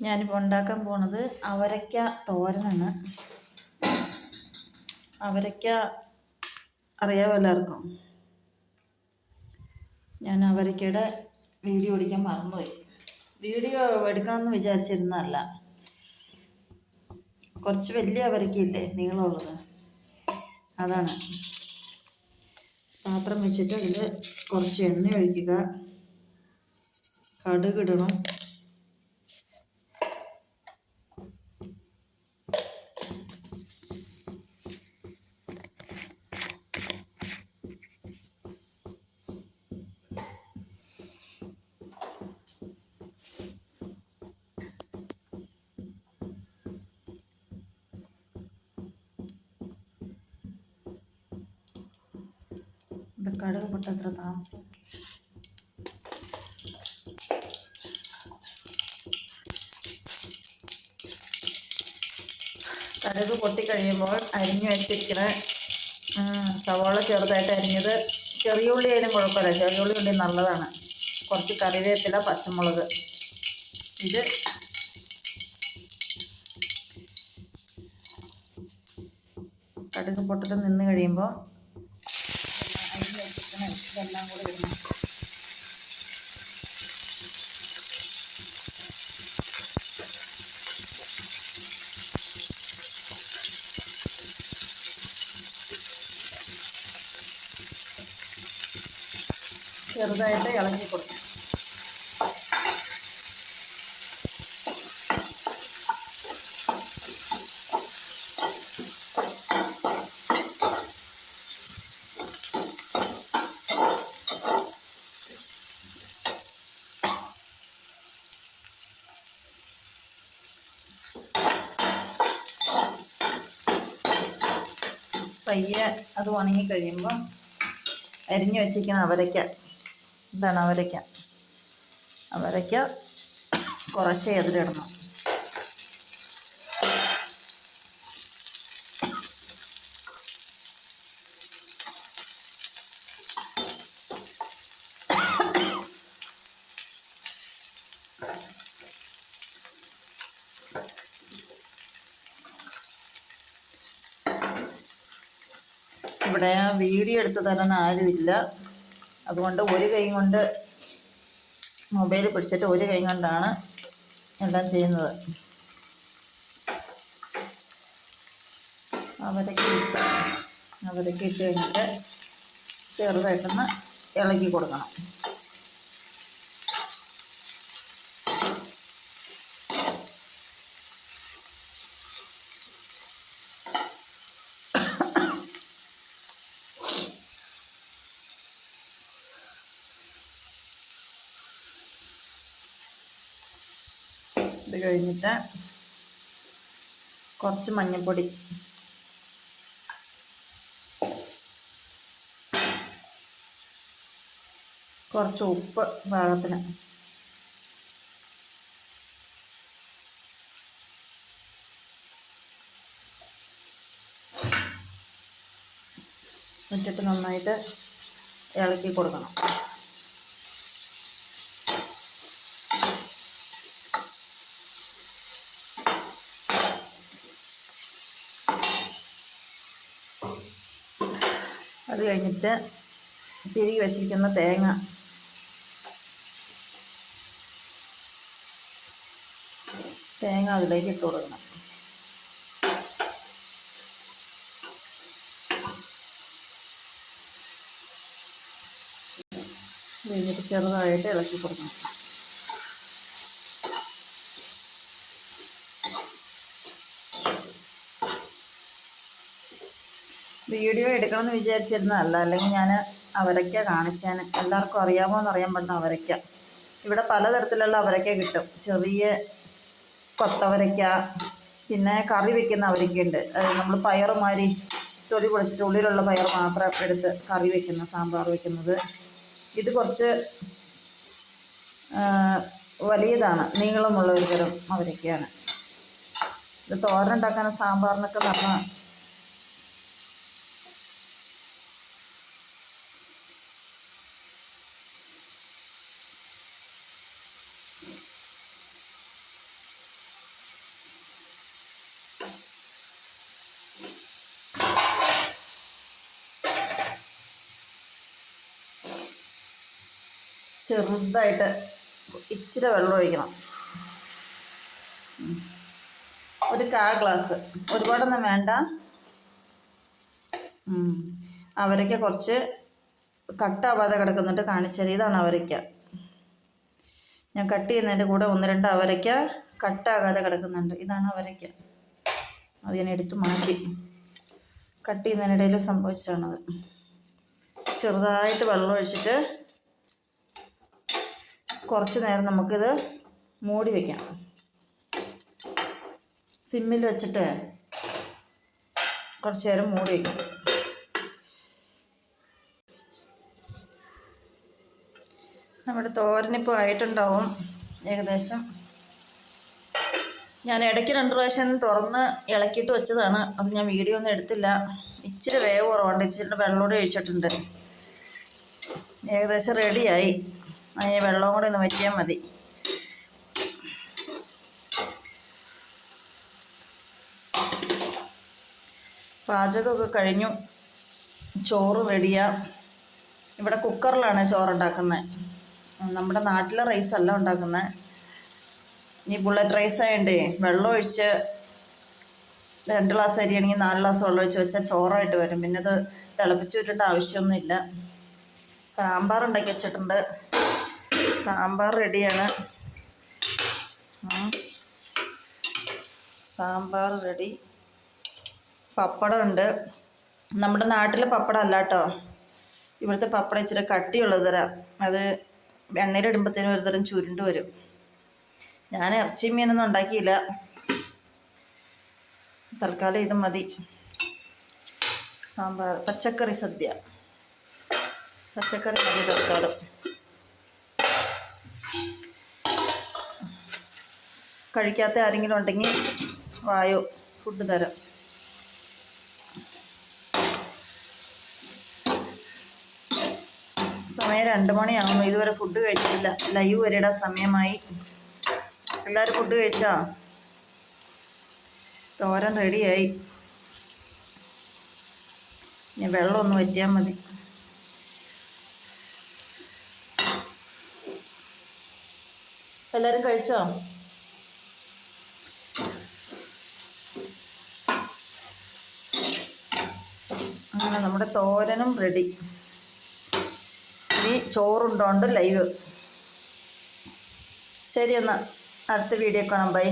ഞാനിപ്പോൾ ഉണ്ടാക്കാൻ പോണത് അവരയ്ക്ക തോരനാണ്. അവരയ്ക്ക അറിയാമോ എല്ലാവർക്കും? ഞാൻ അവരയ്ക്കയുടെ വീഡിയോ എടുക്കാൻ മറന്നുപോയി. വീഡിയോ എടുക്കണമെന്ന് വിചാരിച്ചിരുന്നതല്ല. കുറച്ച് വലിയ അവരയ്ക്കയില്ലേ, നീളമുള്ളത്, അതാണ്. പാത്രം വെച്ചിട്ട് അതിൽ കുറച്ച് എണ്ണ ഒഴിക്കുക, കടുകിടണം, ഇത് കടുക് പൊട്ടത്ര താമസം. കടുക് പൊട്ടിക്കഴിയുമ്പോൾ അരിഞ്ഞു വെച്ചിരിക്കുന്ന സവാള ചെറുതായിട്ട് അരിഞ്ഞത്, ചെറിയ ഉള്ളി ആയാലും കുഴപ്പമില്ല, ചെറിയ ഉള്ളി ഉണ്ടെങ്കിൽ നല്ലതാണ്. കുറച്ച് കറിവേപ്പില, പച്ചമുളക്. ഇത് കടുക് പൊട്ടിട്ട് നിന്ന് കഴിയുമ്പോൾ അരിഞ്ഞ് വെച്ചിരിക്കുന്ന ഇതെല്ലാം കൂടി ഇടണം. ചെറുതായിട്ട് ഇളക്കി കൊടുക്കണം. പയ്യെ അത് ഉണങ്ങി കഴിയുമ്പോൾ അരിഞ്ഞു വെച്ചിരിക്കുന്ന അവരയ്ക്ക, ഇതാണ് അവരയ്ക്ക. അവരയ്ക്ക കുറച്ച് അതിലിടണം. ഇവിടെ വീഡിയോ എടുത്തു തരാൻ ആരുമില്ല, അതുകൊണ്ട് ഒരു കൈ കൊണ്ട് മൊബൈൽ പിടിച്ചിട്ട് ഒരു കൈ കൊണ്ടാണ് എല്ലാം ചെയ്യുന്നത്. അവരയ്ക്ക ഇട്ട് കഴിഞ്ഞിട്ട് ചെറുതായിട്ടൊന്ന് ഇളക്കി കൊടുക്കണം. ഇത് കഴിഞ്ഞിട്ട് കുറച്ച് മഞ്ഞൾപ്പൊടി, കുറച്ച് ഉപ്പ് പാകത്തിന്, ഇട്ടിട്ട് നന്നായിട്ട് ഇളക്കി കൊടുക്കണം. അത് കഴിഞ്ഞിട്ട് തിരികെ വെച്ചിരിക്കുന്ന തേങ്ങ അതിലേക്ക് ഇട്ട് കൊടുക്കണം. കഴിഞ്ഞിട്ട് ചെറുതായിട്ട് ഇളക്കി കൊടുക്കണം. വീഡിയോ എടുക്കണമെന്ന് വിചാരിച്ചിരുന്നതല്ല, അല്ലെങ്കിൽ ഞാൻ അവരയ്ക്ക കാണിച്ചേനെ. എല്ലാവർക്കും അറിയാമോ എന്നറിയാൻ പറ്റുന്ന അവരയ്ക്ക. ഇവിടെ പലതരത്തിലുള്ള അവരയ്ക്ക കിട്ടും. ചെറിയ കൊത്തവരയ്ക്ക, പിന്നെ കറി വെക്കുന്ന അവരയ്ക്കയുണ്ട്. നമ്മൾ പയറുമാതിരി തൊലി പൊളിച്ചിട്ട് ഉള്ളിലുള്ള പയർ മാത്രം എടുത്ത് കറി വെക്കുന്ന, സാമ്പാർ വെക്കുന്നത്. ഇത് കുറച്ച് വലിയതാണ്, നീളമുള്ള ഒരു തരം അവരയ്ക്കയാണ്. ഇത് തോരനുണ്ടാക്കാനും സാമ്പാറിനൊക്കെ നല്ലതാണ്. ചെറുതായിട്ട് ഇച്ചിരി വെള്ളം ഒഴിക്കണം. ഒരു 1/4 ഗ്ലാസ്, ഒരുപാടൊന്നും വേണ്ട. അവരയ്ക്ക കുറച്ച് കട്ടാവാതെ കിടക്കുന്നുണ്ട്, കാണിച്ചത്. ഇതാണ് അവരയ്ക്ക. ഞാൻ കട്ട് ചെയ്യുന്നതിൻ്റെ കൂടെ 1-2 അവരയ്ക്ക കട്ടാകാതെ കിടക്കുന്നുണ്ട്. ഇതാണ് അവരയ്ക്ക. അത് ഞാൻ എടുത്തു മാറ്റി. കട്ട് ചെയ്യുന്നതിനിടയിൽ സംഭവിച്ചതാണത്. ചെറുതായിട്ട് വെള്ളം ഒഴിച്ചിട്ട് കുറച്ച് നേരം നമുക്കിത് മൂടി വയ്ക്കാം. സിമ്മിൽ വെച്ചിട്ട് കുറച്ച് നേരം മൂടി വയ്ക്കാം. നമ്മുടെ തോരനിപ്പോൾ ആയിട്ടുണ്ടാവും ഏകദേശം. ഞാൻ ഇടയ്ക്ക് 2 പ്രാവശ്യം തുറന്ന് ഇളക്കിയിട്ട് വെച്ചതാണ്. അത് ഞാൻ വീഡിയോ ഒന്നും എടുത്തില്ല. ഇച്ചിരി വേവ് കുറവുണ്ട്. ഇച്ചിരി വെള്ളമൂടെ ഒഴിച്ചിട്ടുണ്ട്. ഏകദേശം റെഡിയായി. അതിന് വെള്ളം കൂടെ ഒന്ന് വറ്റിയാൽ മതി. പാചകമൊക്കെ കഴിഞ്ഞു. ചോറ് റെഡിയാണ്. ഇവിടെ കുക്കറിലാണ് ചോറുണ്ടാക്കുന്നത്. നമ്മുടെ നാട്ടിലെ റൈസല്ല ഉണ്ടാക്കുന്നത്. ഈ ബുള്ളറ്റ് റൈസ് ആയതുകൊണ്ടേ വെള്ളം ഒഴിച്ച് 2 ഗ്ലാസ് അരിയാണെങ്കിൽ 4 ഗ്ലാസ് വെള്ളം ഒഴിച്ച് വെച്ചാൽ ചോറായിട്ട് വരും. പിന്നെ അത് തിളപ്പിച്ച് വിട്ടിട്ട് ആവശ്യമൊന്നുമില്ല. സാമ്പാർ ഉണ്ടാക്കി വെച്ചിട്ടുണ്ട്. സാമ്പാർ റെഡിയാണ്. സാമ്പാർ റെഡി. പപ്പടം ഉണ്ട്. നമ്മുടെ നാട്ടിലെ പപ്പടം അല്ല കേട്ടോ. ഇവിടുത്തെ പപ്പടം ഇച്ചിരി കട്ടിയുള്ളത് തരാം. അത് എണ്ണയിലിടുമ്പോഴത്തേനും ഒരു തരം ചുരുണ്ട് വരും. ഞാൻ ഇറച്ചിയും മീനൊന്നും ഉണ്ടാക്കിയില്ല. തൽക്കാലം ഇത് മതി. സാമ്പാർ, പച്ചക്കറി സദ്യ, പച്ചക്കറി മതി തൽക്കാലം. കഴിക്കാത്ത ആരെങ്കിലും ഉണ്ടെങ്കിൽ വായോ, ഫുഡ് തരാം. സമയം 2 മണിയാകുന്നു. ഇതുവരെ ഫുഡ് കഴിച്ചിട്ടില്ല. ലൈവ് വരെയുടെ സമയമായി. എല്ലാവരും ഫുഡ് കഴിച്ചോ? തോരൻ റെഡിയായി. ഇനി വെള്ളം ഒന്ന് വറ്റിയാൽ മതി. എല്ലാവരും കഴിച്ചോ? അങ്ങനെ നമ്മുടെ തോരനും റെഡി. ഇനി ചോറുണ്ടോണ്ട് ലൈവ്. ശരി, എന്നാൽ അടുത്ത വീഡിയോ കാണാം. ബൈ.